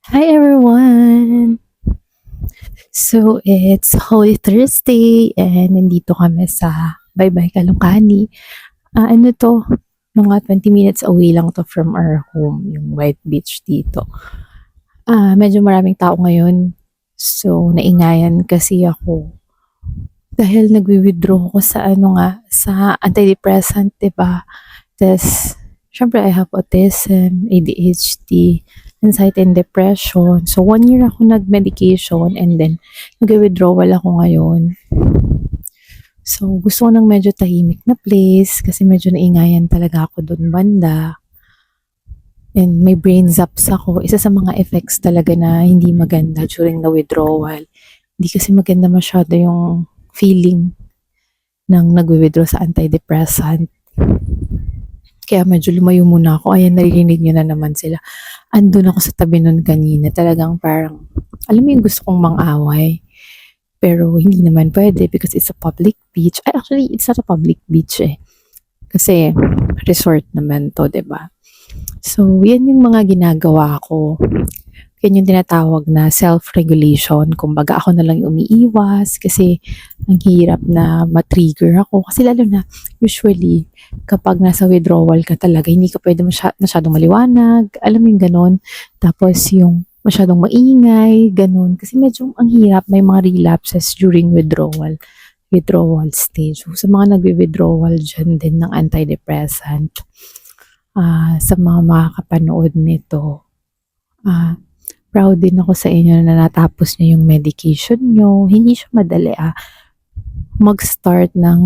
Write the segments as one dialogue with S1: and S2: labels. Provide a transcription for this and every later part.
S1: Hi everyone! So it's Holy Thursday and nandito kami sa Baybay Kalungkani. Ano to? Mga 20 minutes away lang to from our home, yung White Beach dito. Medyo maraming tao ngayon. So naingayan kasi ako dahil nagwi-withdraw ako sa sa antidepressant, 'di ba? Tas, syempre I have autism, ADHD, anxiety and depression. So, 1 year ako nag-medication and then nag-withdrawal ako ngayon. So, gusto ko ng medyo tahimik na place kasi medyo naingayan talaga ako doon banda. And may brain zaps ako. Isa sa mga effects talaga na hindi maganda during the withdrawal. Hindi kasi maganda masyado yung feeling ng nag-withdraw sa antidepressant. Kaya medyo lumayo muna ako. Ayan, naririnig nyo na naman sila. Andun ako sa tabi nun kanina. Talagang parang, alam mo yung gusto kong mang-away. Pero hindi naman pwede because it's a public beach. Ay, actually, it's not a public beach eh. Kasi resort naman to, 'di ba? So, yan yung mga ginagawa ko. Yan yung tinatawag na self-regulation. Kumbaga ako na lang yung umiiwas kasi ang hirap na matrigger ako. Kasi lalo na usually kapag nasa withdrawal ka talaga, hindi ka pwede masyadong maliwanag. Alam mo yung ganon. Tapos yung masyadong maingay, ganon. Kasi medyo ang hirap, may mga relapses during withdrawal stage. So, sa mga nagwi-withdrawal dyan din ng antidepressant, sa mga makakapanood nito, proud din ako sa inyo na natapos niyo yung medication niyo. Hindi siya madali mag-start ng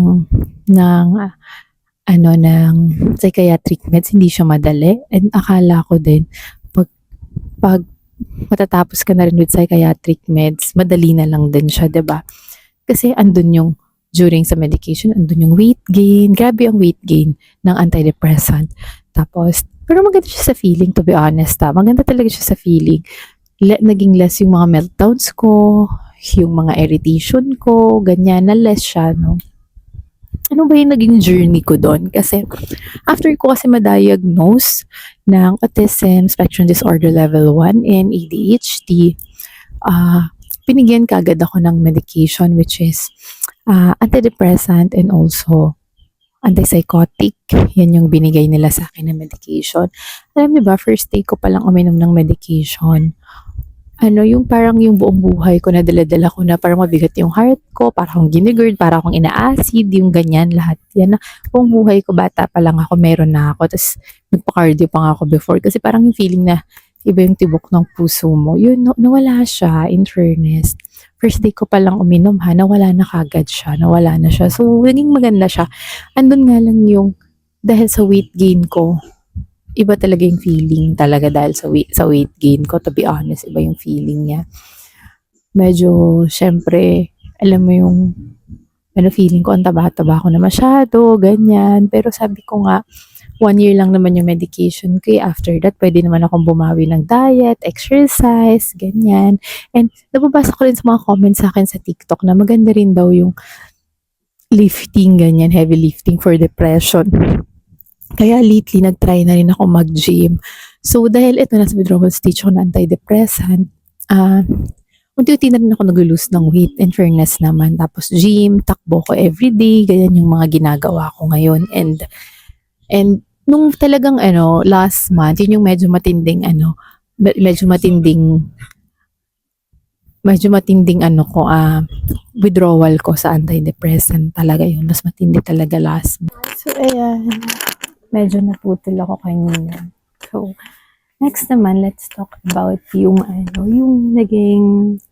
S1: psychiatric meds, hindi siya madali. And akala ko din pag matatapos ka na rin with psychiatric meds, madali na lang din siya, 'di ba? Kasi andun yung during sa medication, andun yung weight gain. Grabe ang weight gain ng antidepressant. Tapos, pero maganda siya sa feeling, to be honest. Maganda talaga siya sa feeling. Naging less yung mga meltdowns ko, yung mga irritation ko, ganyan, na less siya, no? Ano ba yung naging journey ko doon? Kasi, after ko kasi ma-diagnose ng autism spectrum disorder level 1 and ADHD, binigyan kagad ako ng medication which is antidepressant and also antipsychotic. Yan yung binigay nila sa akin na medication. Alam niyo ba, first day ko palang uminom ng medication, yung parang yung buong buhay ko na dala-dala ko na parang mabigat yung heart ko, parang akong ginigird, parang akong ina-acid, yung ganyan, lahat yan na buong buhay ko, bata pa lang ako, meron na ako. Tapos nagpa-cardio pa nga ako before kasi parang yung feeling na iba yung tibok ng puso mo. Yun, nawala siya, in fairness. First day ko palang uminom nawala na kagad siya, nawala na siya. So, naging maganda siya. Andun nga lang yung, dahil sa weight gain ko, iba talaga yung feeling talaga dahil sa weight gain ko, to be honest, iba yung feeling niya. Medyo, syempre, alam mo yung, feeling ko, ang taba-taba ko na masyado, ganyan. Pero sabi ko nga, 1 year lang naman yung medication ko. After that, pwede naman akong bumawi ng diet, exercise, ganyan. And nababasa ko rin sa mga comments sa akin sa TikTok na maganda rin daw yung lifting, ganyan, heavy lifting for depression. Kaya lately, nag-try na rin ako mag-gym. So, dahil ito, nasa withdrawal stage ako ng antidepressant, unti-unti na rin ako nag-lose ng weight, in fairness naman. Tapos, gym, takbo ko everyday, ganyan yung mga ginagawa ko ngayon. And nung talagang last month, yun yung medyo matinding withdrawal ko sa antidepressant talaga yun. Mas matindi talaga last month. So, ayan. Medyo naputol ako kanina. So, next naman, let's talk about yung naging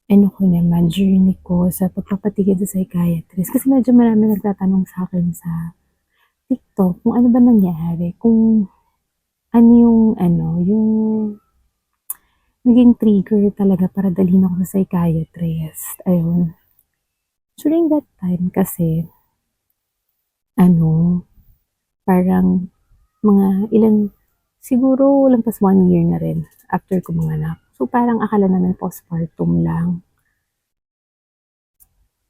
S1: ko naman, journey ko sa pagpapatigil sa psychiatrist. Kasi medyo marami nagtatanong sa akin sa TikTok kung ano ba nangyari, kung ano yung naging trigger talaga para dalhin ako sa psychiatrist. Ayun. During that time kasi, parang mga siguro lampas 1 year na rin after ko manganak. So parang akala namin postpartum lang.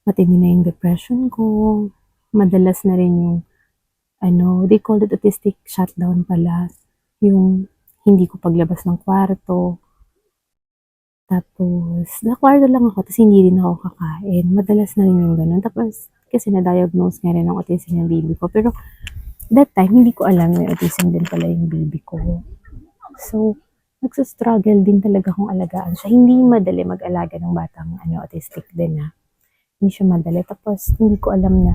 S1: Matindi na yung depression ko. Madalas na rin yung they call it autistic shutdown pala. Yung hindi ko paglabas ng kwarto. Tapos, sa kwarto lang ako, tapos hindi rin ako kakain. Madalas na rin yung ganun. Tapos, kasi na-diagnose nga rin ng autism yung baby ko. Pero, that time, hindi ko alam na autism din pala yung baby ko. So, nagsastruggle din talaga kung alagaan siya. Hindi madali mag-alaga ng batang autistic din Hindi siya madali. Tapos, hindi ko alam na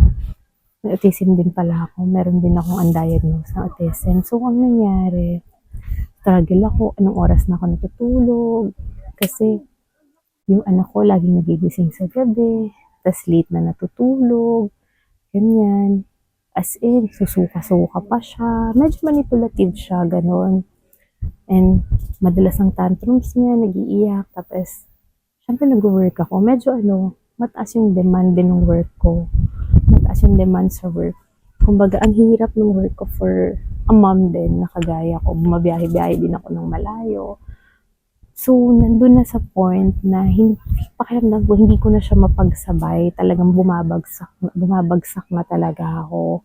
S1: may autism din pala ako. Meron din akong undiagnosed na autism. So, ang nangyari, struggle ako. Anong oras na ako natutulog? Kasi, yung anak ko laging nagigising sa gabi. Tas late na natutulog. Ganyan. As in, susuka-suka pa siya. Medyo manipulative siya, ganon. And madalas ang tantrums niya, nag-iiyak. Tapos, syempre nag-work ako. Medyo mataas yung demand din ng work ko. Mataas yung demand sa work. Kumbaga, ang hirap ng work ko for a mom din, nakagaya ko. Bumabiyahe-biyahe din ako ng malayo. So, nandun na sa point na pakiramdam ko, hindi ko na siya mapagsabay. Talagang bumabagsak na talaga ako.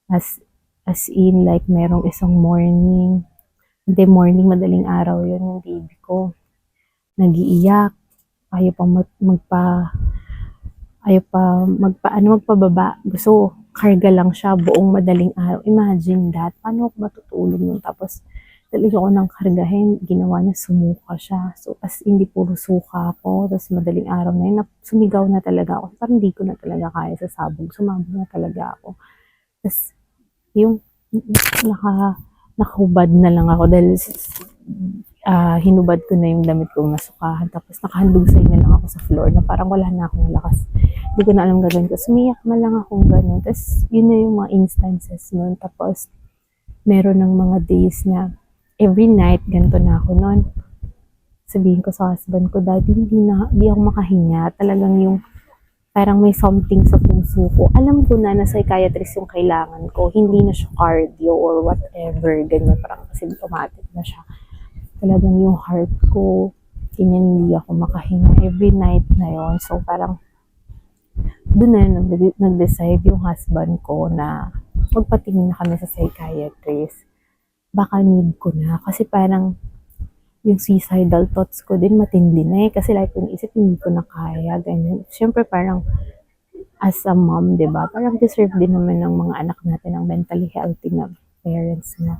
S1: As in, like, merong isang morning, hindi morning, madaling araw yun, yung baby ko. Nag-iiyak, ayaw pa magpababa. Gusto, karga lang siya buong madaling araw. Imagine that. Paano ako matutulog nun? Tapos, talaga ako nang kargahin. Ginawa niya, sumuka siya. So, as hindi puro suka ako. Tapos, madaling araw na yun, sumigaw na talaga ako. Parang hindi ko na talaga kaya sa sabog. Sumabog na talaga ako. Tapos, yung nakahubad na lang ako dahil hinubad ko na yung damit kong nasukahan. Tapos nakahandusay na lang ako sa floor na parang wala na akong lakas. Hindi ko na alam gagawin ko. Sumiyak na lang akong gano'n. Tapos yun na yung mga instances nun. Tapos meron ng mga days na every night ganito na ako nun. Sabihin ko sa husband ko, Daddy, hindi ako makahinga. Talagang yung parang may something sa puso ko. Alam ko na psychiatrist yung kailangan ko. Hindi na siya cardio or whatever. Ganyan, parang kasi automatic na siya. Talagang yung heart ko, ganyan, hindi ako makahinga every night na yon. So parang doon na nag-decide yung husband ko na magpatingin na kami sa psychiatrist. Baka need ko na. Kasi parang yung suicidal thoughts ko din matindi na kasi like yung isip hindi ko na kaya, ganyan. Siyempre parang as a mom, di ba? Parang deserve din naman ng mga anak natin ang mentally healthy na parents na.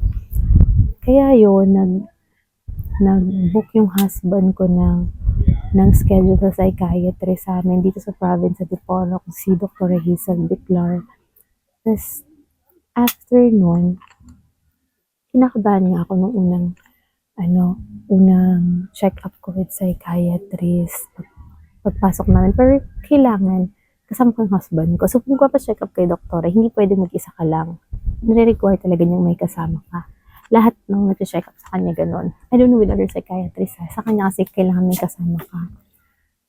S1: Kaya yun, nag-book yung husband ko ng schedule sa psychiatrist sa amin dito sa province sa Dipolo, si Dr. Hazel Biclar. Tapos, after nun, kinakabahan nga ako nung unang check-up ko with psychiatrist. Pagpasok namin, pero kailangan, kasama ko yung husband ko. So, kung check up kay doktora, hindi pwede mag-isa ka lang. Nire-require talaga niyang may kasama ka. Lahat ng nag-check up sa kanya ganun. I don't know with other psychiatrists Sa kanya kasi kailangan may kasama ka.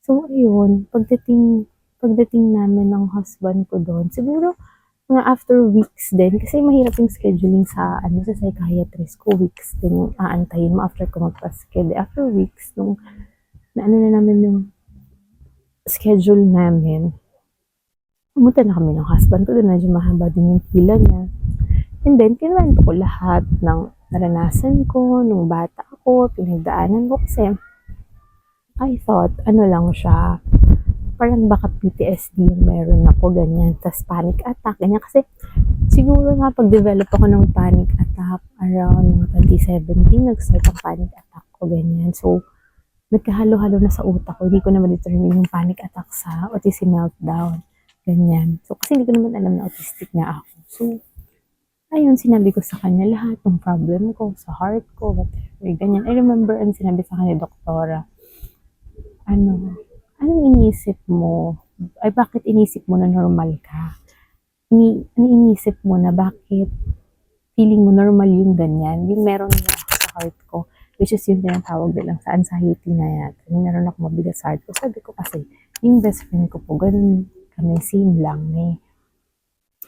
S1: So, ayun, pagdating namin ng husband ko doon, siguro mga after weeks din, kasi mahirap yung scheduling sa psychiatrist ko, weeks din yung aantayin mo after ko magpa-schedule. After weeks, nung na namin yung schedule namin, pumunta na kami ng husband ko doon, medyo mahaba din yung pila niya. And then, kinuwento ko lahat ng naranasan ko, nung bata ako, pinagdaanan ko kasi I thought, lang siya, parang baka PTSD yung meron ako, ganyan. Tapos panic attack, ganyan. Kasi siguro nga pag-develop ako ng panic attack around 2017, nag-start ang panic attack ko, ganyan. So, nagkahalo-halo na sa utak ko. Hindi ko na ma-determine yung panic attack sa autism meltdown. Ganyan. So, kasi hindi ko naman alam na autistic nga ako. So, ayun, sinabi ko sa kanya lahat ng problem ko, sa heart ko, whatever, ganyan. I remember, sinabi sa kanya, doktora, anong iniisip mo? Ay, bakit inisip mo na normal ka? Ano inisip mo na bakit feeling mo normal yung ganyan? Yung meron na sa heart ko, which is yung tinatawag nilang sa anxiety na yan. Yung meron ako mabigat sa heart ko. Sabi ko kasi, yung best friend ko po, ganun kami, same lang.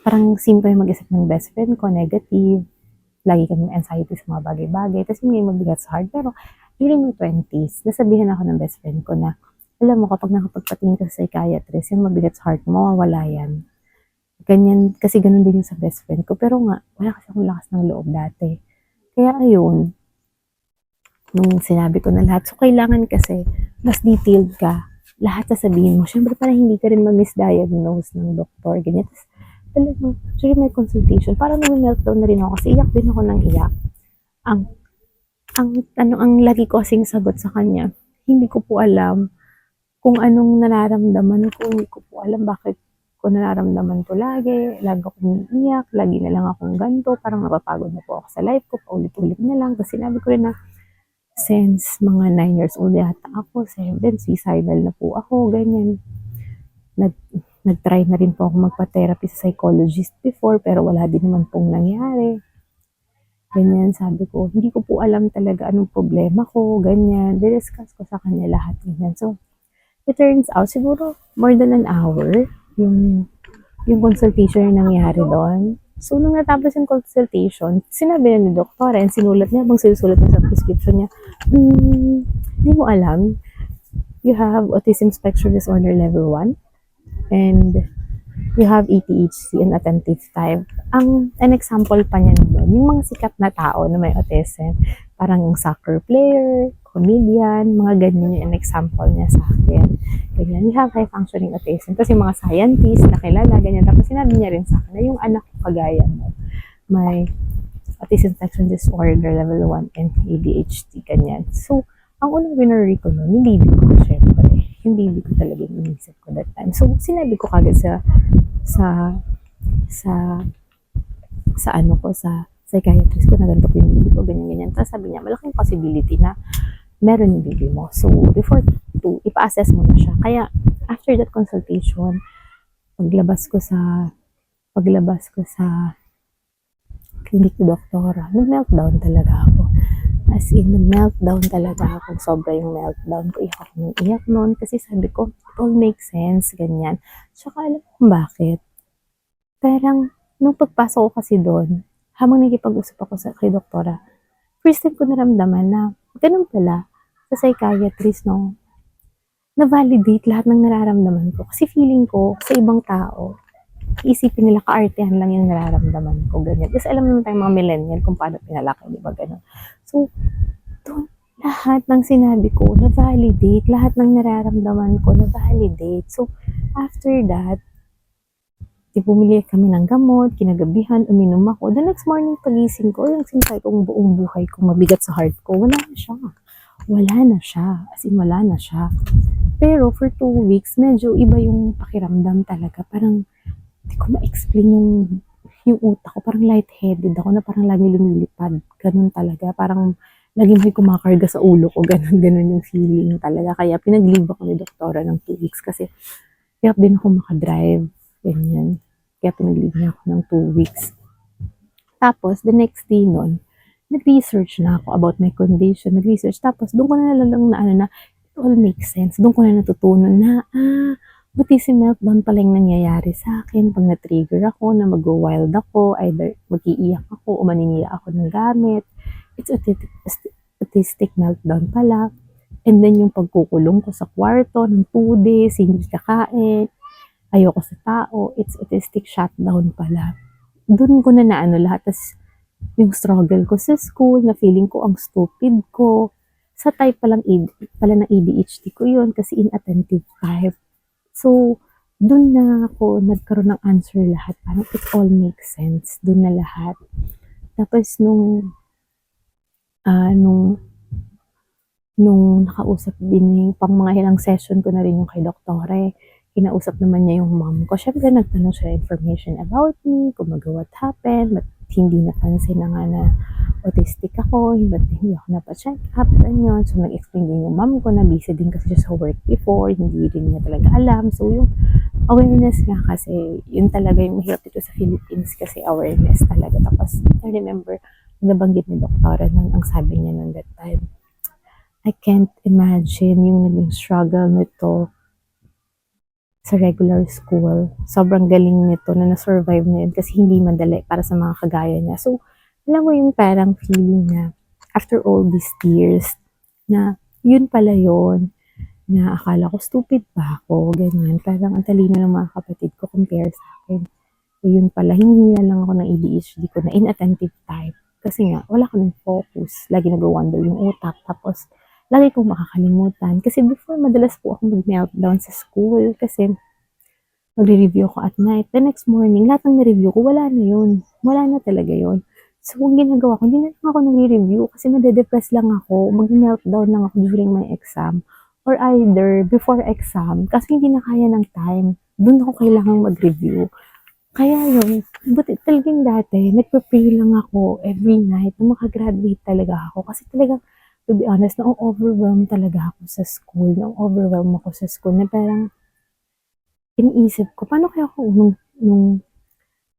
S1: Parang same kayo mag-isip ng best friend ko, negative. Lagi kami anxiety sa mga bagay-bagay. Tapos yung mabigat sa heart. Pero during my 20s, nasabihan ako ng best friend ko na, alam mo, kapag nakapagpatingin ka sa psychiatrist, yung mabigat sa heart mo, mawawala yan. Ganyan, kasi ganun din yung sa best friend ko. Pero nga, wala kasi akong lakas ng loob dati. Kaya ayun, nung sinabi ko na lahat. So, kailangan kasi mas detailed ka. Lahat sasabihin mo. Siyempre, para hindi ka rin ma-misdiagnose ng doktor. Ganyan. Tapos, talagang, during my consultation, parang nag-meltdown na rin ako kasi iyak din ako ng iyak. Ang lagi ko kasing sagot sa kanya, hindi ko po alam kung anong nararamdaman ko, hindi ko po alam bakit ko nararamdaman to lagi akong umiiyak, lagi na lang akong ganito, parang napapagod na po ako sa life ko, paulit-ulit na lang. Tapos sinabi ko rin na, since mga 9 years old yata ako, 7, suicidal na po ako, ganyan. Nag-try na rin po ako magpa-therapy sa psychologist before, pero wala din naman pong nangyari. Ganyan, sabi ko, hindi ko po alam talaga anong problema ko, ganyan. Discuss ko sa kanya lahat, ganyan. So, it turns out, siguro more than an hour, yung consultation yung nangyari doon. So, nung natapos yung consultation, sinabi na ni doktor, and sinulat niya, habang sinusulat niya sa prescription niya, hindi mo alam, you have autism spectrum disorder level 1, and you have ADHD and attentive type. An example pa niya doon, yung mga sikat na tao na may autism, parang yung soccer player, comedian, mga ganyan yung example niya sa akin. Ganyan, you have high functioning autism. Tapos yung mga scientist na kilala, ganyan. Tapos sinabi niya rin sa akin na yung anak ko kagaya mo, may autism spectrum disorder level 1 and ADHD, ganyan. So, ang unang winnery ko nun, yung baby ko, syempre. Yung baby ko talaga yung inisip ko that time. So, sinabi ko kagad sa psychiatrist ko na ganito po yung baby ko, ganyan. Tapos sabi niya, malaking possibility na meron yung baby mo. So, before to, ipa-assess mo na siya. Kaya, after that consultation, paglabas ko sa clinic ni doktora, nag-meltdown talaga ako. As in, nag-meltdown talaga ako. Sobra yung meltdown ko. Iyak ako ng iyak noon kasi sabi ko, it all makes sense, ganyan. Tsaka alam mo kung bakit? Parang, nung pagpasok ko kasi doon, habang nakipag-usap ako kay doktora, first time ko naramdaman na, ganun pala, sa psychiatrist, no, na-validate lahat ng nararamdaman ko. Kasi feeling ko, sa ibang tao, isipin nila kaartehan lang yung nararamdaman ko, ganyan. Kasi alam naman tayong mga millennial kung paano pinalaki, di ba, ganun. So, doon, lahat ng sinabi ko, na-validate, lahat ng nararamdaman ko, na-validate. So, after that, bumili kami ng gamot, kinagabihan, uminom ako. The next morning, pagising ko, yung sinsay kong buong buhay ko, mabigat sa heart ko, wala na siya. Wala na siya. As in, wala na siya. Pero for 2 weeks, medyo iba yung pakiramdam talaga. Parang, hindi ko ma-explain yung utak ko. Parang lightheaded ako na parang lagi lumilipad. Ganun talaga. Parang lagi may kumakarga sa ulo ko. Ganun yung feeling talaga. Kaya pinag-leave ako ni doktora ng 2 weeks kasi hirap din ako makadrive. Ganyan. Kaya pinag-leave niya ako ng 2 weeks. Tapos, the next day nun, nag-research na ako about my condition. Nag-research. Tapos, doon ko na lang na it all makes sense. Doon ko na natutunan na, autism meltdown pala yung nangyayari sa akin. Pag na-trigger ako, na mag-wild ako, either mag-iiyak ako o maninira ako ng gamit. It's autistic meltdown pala. And then, yung pagkukulong ko sa kwarto ng 2 days, hindi kakain, ayoko sa tao, it's autistic shutdown pala. Doon ko na lahat. Tas yung struggle ko sa school, na feeling ko ang stupid ko. Sa type pala ng ADHD ko yun kasi inattentive type. So, doon na ako nagkaroon ng answer lahat. Parang it all makes sense. Doon na lahat. Tapos nung nakausap din pang mga ilang session ko na rin yung kay doktore, kinausap naman niya yung mom ko. Siyempre, nagtanong siya information about me, kung what happened, but hindi napansin na nga na autistic ako, but hindi ako napacheck up, ganyan. So, nag-explain din yung mom ko na busy din kasi siya sa work before, hindi rin niya talaga alam. So, yung awareness nga kasi, yun talaga yung mahirap dito sa Philippines kasi awareness talaga. Tapos, I remember, nabanggit ni doktora nun, ang sabi niya nun that time, I can't imagine yung naging struggle nito sa regular school. Sobrang galing nito na na-survive na yun kasi hindi madali para sa mga kagaya niya. So, alam mo yung parang feeling na after all these years, na yun pala yun, na akala ko stupid pa ako, ganyan. Parang ang talino ng mga kapatid ko compare sa akin. So, yun pala, hindi lang ako ng ADHD ko na inattentive type. Kasi nga, wala kaming focus. Lagi nag-wonder yung utak. Tapos, lagi kong makakalimutan. Kasi before, madalas po ako mag-meltdown sa school. Kasi, magre-review ko at night. The next morning, lahat ng na-review ko, wala na yun. Wala na talaga yun. So, kung ginagawa ko, hindi na lang ako nag-review kasi nade-depress lang ako. Mag-meltdown lang ako during my exam. Or either before exam, kasi hindi na kaya ng time. Doon ako kailangang mag-review. Kaya yun, buti talagang dati, nagpe-pray lang ako every night na makagraduate talaga ako. Kasi talagang, to be honest, na-overwhelm talaga ako sa school. Na-overwhelm ako sa school na parang iniisip ko, paano kaya ako nung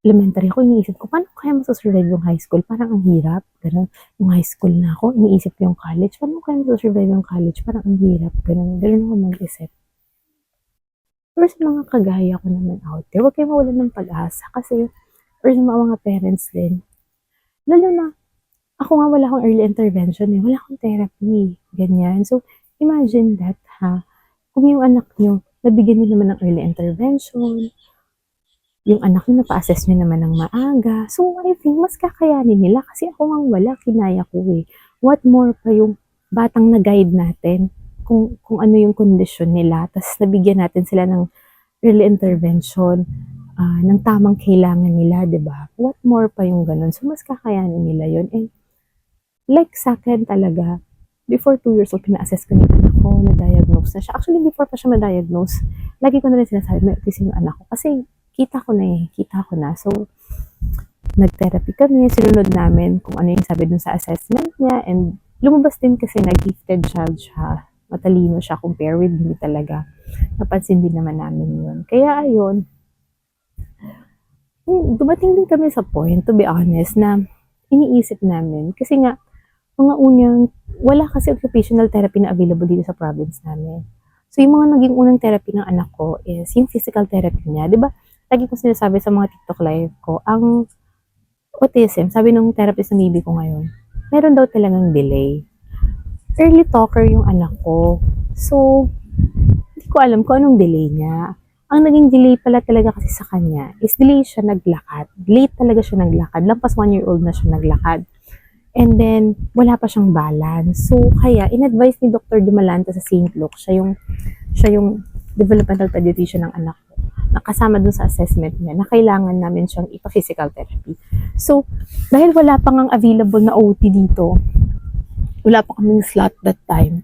S1: elementary ako, iniisip ko, paano kaya masasurvive yung high school? Parang ang hirap. Ganun. Yung high school na ako, iniisip ko yung college. Paano kaya masasurvive yung college? Parang ang hirap. Ganun. Ganun ako mag-isip. Pero sa mga kagaya ko naman out there, huwag kayo mawalan ng pag-asa. Kasi, or sa mga parents din, lalo na, ako nga wala akong early intervention eh. Wala akong therapy. Ganyan. So, imagine that ha. Kung yung anak nyo, nabigyan nyo naman ng early intervention, yung anak nyo napa-assess nyo naman ng maaga. So, I think, mas kakayanin nila. Kasi ako nga wala, kinaya ko eh. What more pa yung batang na-guide natin kung ano yung kondisyon nila. Tapos, nabigyan natin sila ng early intervention, ng tamang kailangan nila, di ba? What more pa yung ganun. So, mas kakayanin nila yun. And, like sa akin talaga, before 2 years old, pina-assess ko yung anak ko, na-diagnose na siya. Actually, before pa siya ma-diagnose, lagi ko na rin sinasabi, may autism yung anak ko. Kasi, kita ko na. So, nag-therapy kami, sinunod namin kung ano yung sabi dun sa assessment niya, and lumabas din kasi na gifted child siya. Matalino siya compare with me talaga. Napansin din naman namin yun. Kaya ayun, dumating din kami sa point, to be honest, na iniisip namin, kasi nga, mga unang, wala kasi occupational therapy na available dito sa province namin. So, yung mga naging unang therapy ng anak ko is yung physical therapy niya. Di ba? Lagi ko sinasabi sa mga TikTok live ko, ang autism, sabi ng therapist ng baby ko ngayon, meron daw talagang delay. Early talker yung anak ko. So, hindi ko alam kung anong delay niya. Ang naging delay pala talaga kasi sa kanya is delay siya naglakad. Late talaga siya naglakad. Lampas 1-year-old na siya naglakad. And then, wala pa siyang balance. So, kaya, in-advise ni Dr. Dumalanta sa St. Luke, siya yung developmental pediatrician ng anak ko, nakasama dun sa assessment niya, na kailangan namin siyang ipa-physical therapy. So, dahil wala pa ngang available na OT dito, wala pa kaming slot that time,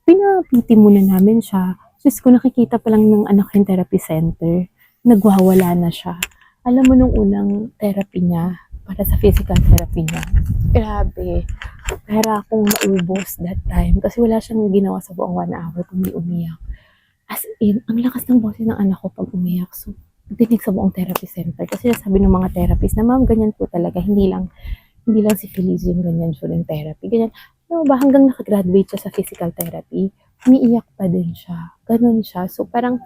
S1: pinapiti muna namin siya. Just ko nakikita pa lang ng anak yung therapy center, nagwawala na siya. Alam mo nung unang therapy niya, para sa physical therapy niya, grabe, para akong maubos that time kasi wala siyang ginawa sa buong 1 hour kundi umiyak. As in, ang lakas ng boses ng anak ko pag umiyak. So, dinig sa buong therapy center. Kasi sabi ng mga therapist na, ma'am, ganyan po talaga. Hindi lang si Feliz yung ganyan during therapy. Ganyan. Ano ba, hanggang nakagraduate siya sa physical therapy, umiiyak pa din siya. Ganun siya. So, parang,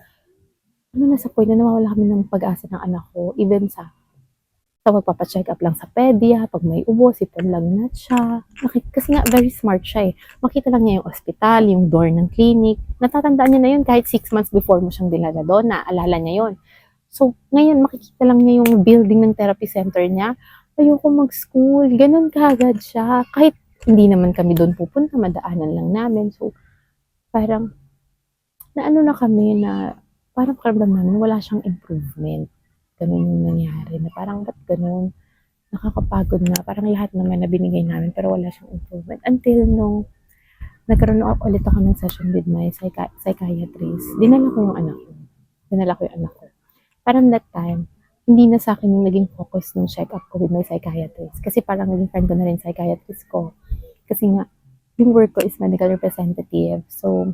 S1: nasa point na nawawala kami ng pag-asa ng anak ko. Even sa magpapacheck up lang sa pedia, pag may ubo, sipon lagnat siya. Kasi nga, very smart siya eh. Makita lang niya yung ospital, yung door ng clinic. Natatandaan niya na yun kahit 6 months before mo siyang dinala doon, naalala niya yun. So, ngayon, makikita lang niya yung building ng therapy center niya. Ayoko mag-school. Ganun kaagad siya. Kahit hindi naman kami doon pupunta, madaanan lang namin. So, parang, naano na kami na, parang karamdam namin, wala siyang improvement. Ganun yung nangyari, na parang ba't ganun, nakakapagod na, parang lahat naman na binigay namin pero wala siyang improvement. Until nung nagkaroon ulit ako ng session with my psychiatrist, dinala ko yung anak ko. Parang that time, hindi na sa akin yung naging focus ng check-up ko with my psychiatrist. Kasi parang naging friend ko na rin psychiatrist ko. Kasi nga, yung work ko is medical representative. So,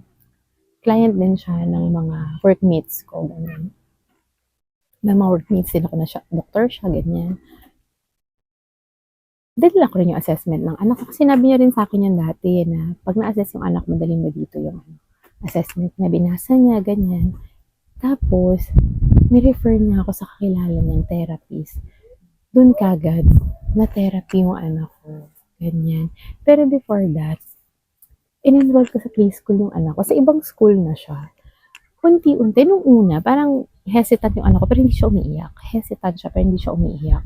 S1: client din siya ng mga workmates ko, ganyan. May mga workmates din ako na siya, doktor siya, ganyan. Dinala ko rin yung assessment ng anak ko. Kasi sinabi niya rin sa akin yan dati na pag na-assess yung anak, madaling mo dito yung assessment niya, binasa niya, ganyan. Tapos, ni-refer niya ako sa kakilala niyang therapist. Doon kagad, na therapy yung anak ko. Ganyan. Pero before that, in-enroll ko sa preschool yung anak ko. Sa ibang school na siya. Unti-unti, nung una, parang hesitant yung anak ko, pero hindi siya umiiyak. Hesitant siya, pero hindi siya umiiyak.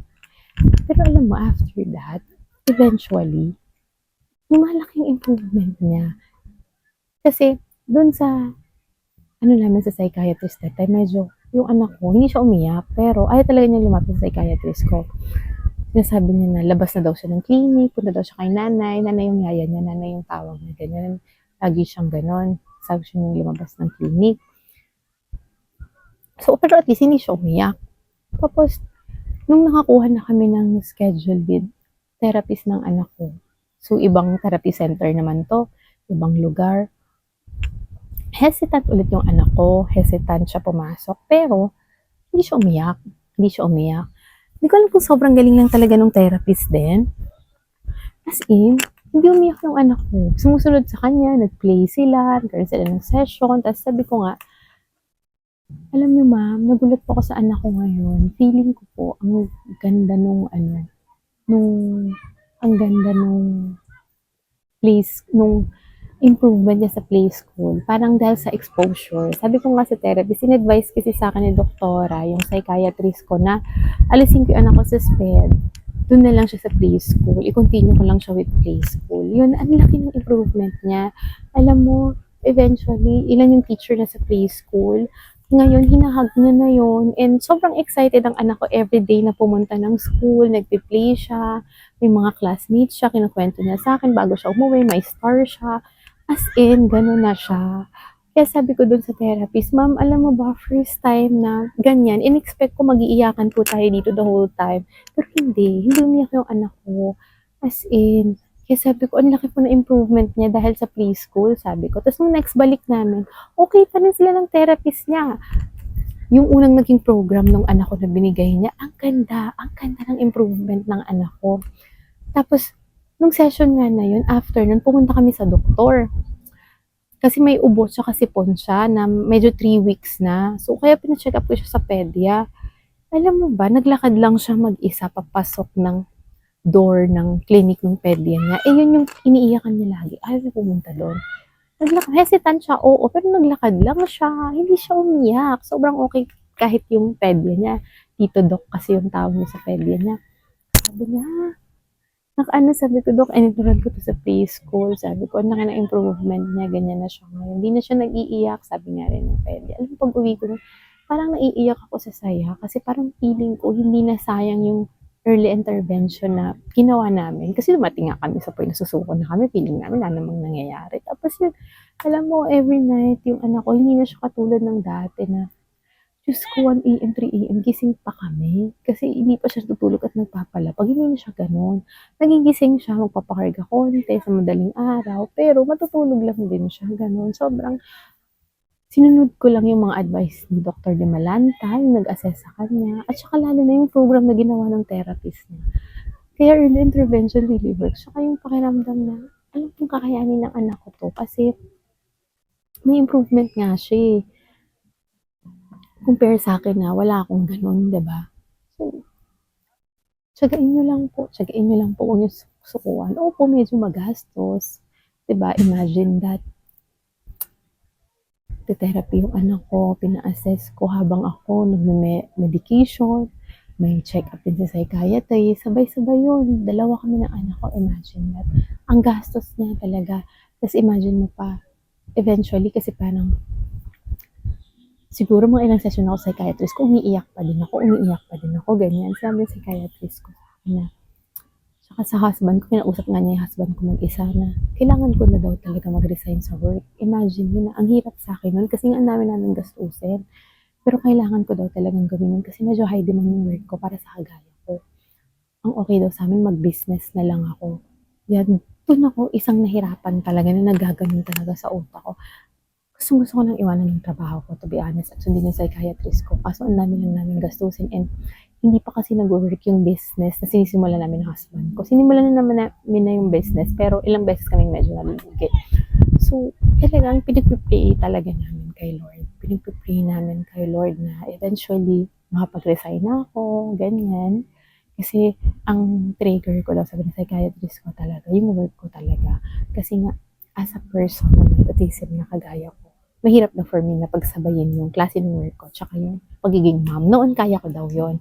S1: Pero alam mo, after that, eventually, lumalaking improvement niya. Kasi, dun sa, ano namin sa psychiatrist that time, medyo, yung anak ko, hindi siya umiyak, pero ayaw talaga niya lumapit sa psychiatrist ko. Sinasabi niya na labas na daw siya ng clinic, punta daw siya kay nanay, nanay yung yaya niya, nanay yung tawag niya, ganyan. Lagi siyang ganon. Sabi siya nung lumabas ng clinic. So, pero at least hindi siya umiyak. Tapos, nung nakakuha na kami ng schedule with therapist ng anak ko, so ibang therapy center naman to, ibang lugar, hesitant ulit yung anak ko, hesitant siya pumasok, pero hindi siya umiyak, hindi siya umiyak. Hindi ko alam kung sobrang galing lang talaga ng therapist din. As in, hindi umiyak yung anak ko. Sumusunod sa kanya, nag-play sila, nagkaroon sila ng session, tapos sabi ko nga, alam niyo ma'am, nagulat po ako sa anak ko ngayon. Feeling ko po, ang ganda nung, ang ganda nung place, nung improvement niya sa play school. Parang dahil sa exposure. Sabi ko nga sa therapist, in-advise kasi sa akin ni doktora, yung psychiatrist ko na alisin ko yung anak ko sa SPED. Doon na lang siya sa play school. I-continue ko lang siya with play school. Yun, ang laki ng improvement niya. Alam mo, eventually, ilan yung teacher na sa play school. Ngayon, hinahag niya na yun. And sobrang excited ang anak ko everyday na pumunta ng school, nagpe-play siya, may mga classmates siya, kinukwento niya sa akin bago siya umuwi, may star siya. As in, gano'n na siya. Kaya sabi ko dun sa therapist, ma'am, alam mo ba, first time na ganyan, in-expect ko mag-iiyakan po tayo dito the whole time. Pero hindi umiyak yung anak ko. As in, kaya sabi ko, ang laki po na improvement niya dahil sa preschool, sabi ko. Tapos nung next balik namin, okay pa rin sila ng therapist niya. Yung unang naging program ng anak ko na binigay niya, ang ganda ng improvement ng anak ko. Tapos, nung session nga na yun, after nun, pumunta kami sa doktor. Kasi may ubo tsaka sipon siya na medyo 3 weeks na. So, kaya pina-check up ko siya sa pedya. Alam mo ba, naglakad lang siya mag-isa papasok ng door ng clinic ng pedya niya. Eh, yun yung iniiyakan niya lagi. Ayaw na pumunta doon. Naglakad, hesitant siya, oo, pero naglakad lang siya. Hindi siya umiyak. Sobrang okay kahit yung pedya niya. Tito Doc kasi yung tawag niya sa pedya niya. Sabi niya, sabi ko, Dok, enroll ko to sa preschool. Sabi ko, ang laki ng improvement niya, ganyan na siya ngayon. Hindi na siya nag-iiyak, sabi nga rin ng pwede. Alam mo, pag uwi ko, parang naiiyak ako sa saya kasi parang feeling ko, hindi na sayang yung early intervention na ginawa namin. Kasi dumating nga kami sa point na susuko na kami, feeling namin na namang nangyayari. Tapos yun, alam mo, every night, yung anak ko, hindi na siya katulad ng dati na Diyos ko, 1 AM, 3 AM, gising pa kami. Kasi hindi pa siya tutulog at nagpapalapag. Hindi na siya ganun. Nagigising siya, magpapakarga konti sa madaling araw, pero matutulog lang din siya, ganun. Sobrang sinunod ko lang yung mga advice ni Dr. De Malanta, yung nag-assess sa kanya, at saka lalo na yung program na ginawa ng therapist niya. Kaya early intervention really works. Saka yung pakiramdam na, alam kong kakayanin ng anak ko to, kasi may improvement nga siya eh. Compare sa akin na wala akong ganun, 'di ba? So, tsagain niyo lang po, huwag niyo sukuan. Opo, medyo magastos, 'di ba? Imagine that, therapy yung anak ko, pina-assess ko habang ako nagme-medication, may check-up din sa psychiatrist, sabay-sabay yun. Dalawa kami ng anak ko, imagine that. Ang gastos niya talaga. Tapos imagine mo pa, eventually, kasi parang siguro mga ilang session ako sa psychiatrist ko, umiiyak pa din ako, ganyan. Sabi ng psychiatrist ko sa akin na, saka sa husband ko, kinausap nga niya yung husband ko mag-isa na, kailangan ko na daw talaga mag-resign sa work. Imagine yun na, ang hirap sa akin nun, kasi nga ang dami namin gastusin. Pero kailangan ko daw talagang gawin yun, kasi medyo high demand yung work ko para sa kagaya ko. Ang okay daw sa amin, mag-business na lang ako. Yan, dun ako, isang nahirapan talaga na nagaganon talaga sa utak ko. Gusto ko nang iwanan yung trabaho ko, to be honest, at sundin yung psychiatrist ko. Kaso ang dami lang namin gastusin and hindi pa kasi nag-work yung business na sinisimulan namin ng husband ko. Sinimulan na naman namin na yung business, pero ilang beses kaming medyo nalugi. So, talagang pinag-pray talaga namin kay Lord. Pinag-pray namin kay Lord na eventually makapag-resign na ako, ganyan. Kasi ang trigger ko daw, sabi ng psychiatrist ko talaga, yung work ko talaga. Kasi nga, as a person na may autism na kagaya ko, mahirap na for me na pagsabayin yung klase ng work ko tsaka yung pagiging mom. Noon kaya ko daw yon.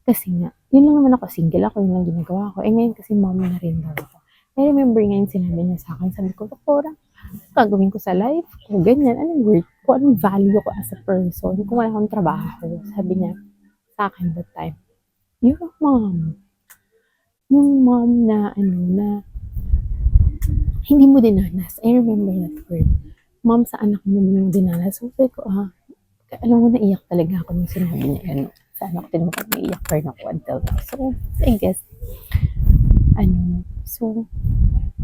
S1: Kasi nga, yun lang naman ako, single ako, yun lang ginagawa ko. Ngayon kasi mom na rin daw ako. I remember ngayon sinabi niya sa akin, sabi ko, Doktora, gagawin ko sa life ko, ganyan, anong worth ko, anong value ko as a person, kung wala akong trabaho. Sabi niya sa akin that time, yung mom na, na, hindi mo dinanas. I remember that word. Mom sa anak mo yung dinanas. So, sabi ko, alam mo, naiyak talaga ako nung sinabi niya yan. Sa anak din mo, naiyak pa rin ako until now. So, I guess, so,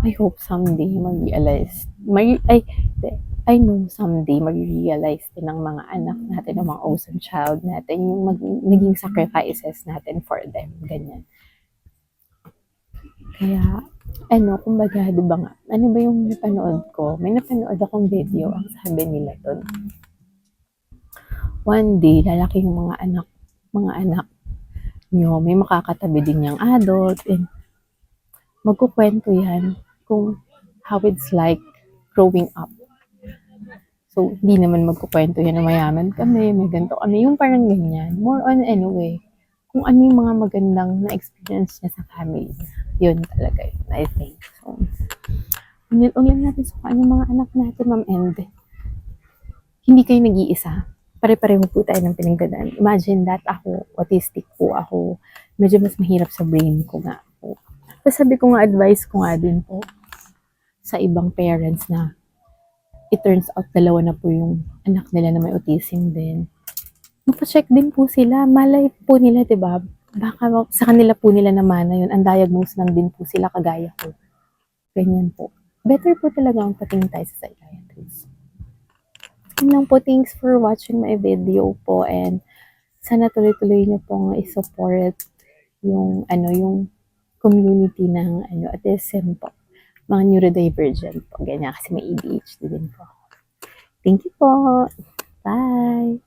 S1: I hope someday mag-realize, I know someday mag-realize din ng mga anak natin, ng mga awesome child natin, yung naging sacrifices natin for them, ganyan. Kaya, kumbaga, di ba nga, ano ba yung napanood ko? May napanood akong video, ang sabi nila doon, one day, lalaki yung mga anak nyo, may makakatabi din yung adult, and magkukwento yan kung how it's like growing up. So, hindi naman magkukwento yan na mayaman kami, may ganito kami, yung parang ganyan. More on anyway, kung ano yung mga magandang na-experience niya sa family. Yun talaga yun, I think. So, unyam natin sukaan yung mga anak natin, ma'am, and hindi kayo nag-iisa. Pare-pareho po tayo ng pinagdadaan. Imagine that ako, autistic po ako, medyo mas mahirap sa brain ko nga po. Tapos sabi ko nga, advice ko nga din po sa ibang parents na it turns out dalawa na po yung anak nila na may autism din. Magpa-check din po sila. Malay po nila, diba? Baka sa kanila po nila naman na yun. Undiagnosed lang din po sila kagaya ko. Ganyan po. Better po talaga ang patingin tayo sa psychiatrist. Yun lang po. Thanks for watching my video po. And sana tuloy-tuloy nyo pong i-support yung, yung community ng, autism po. Mga neurodivergent po. Ganyan kasi may ADHD din po. Thank you po. Bye!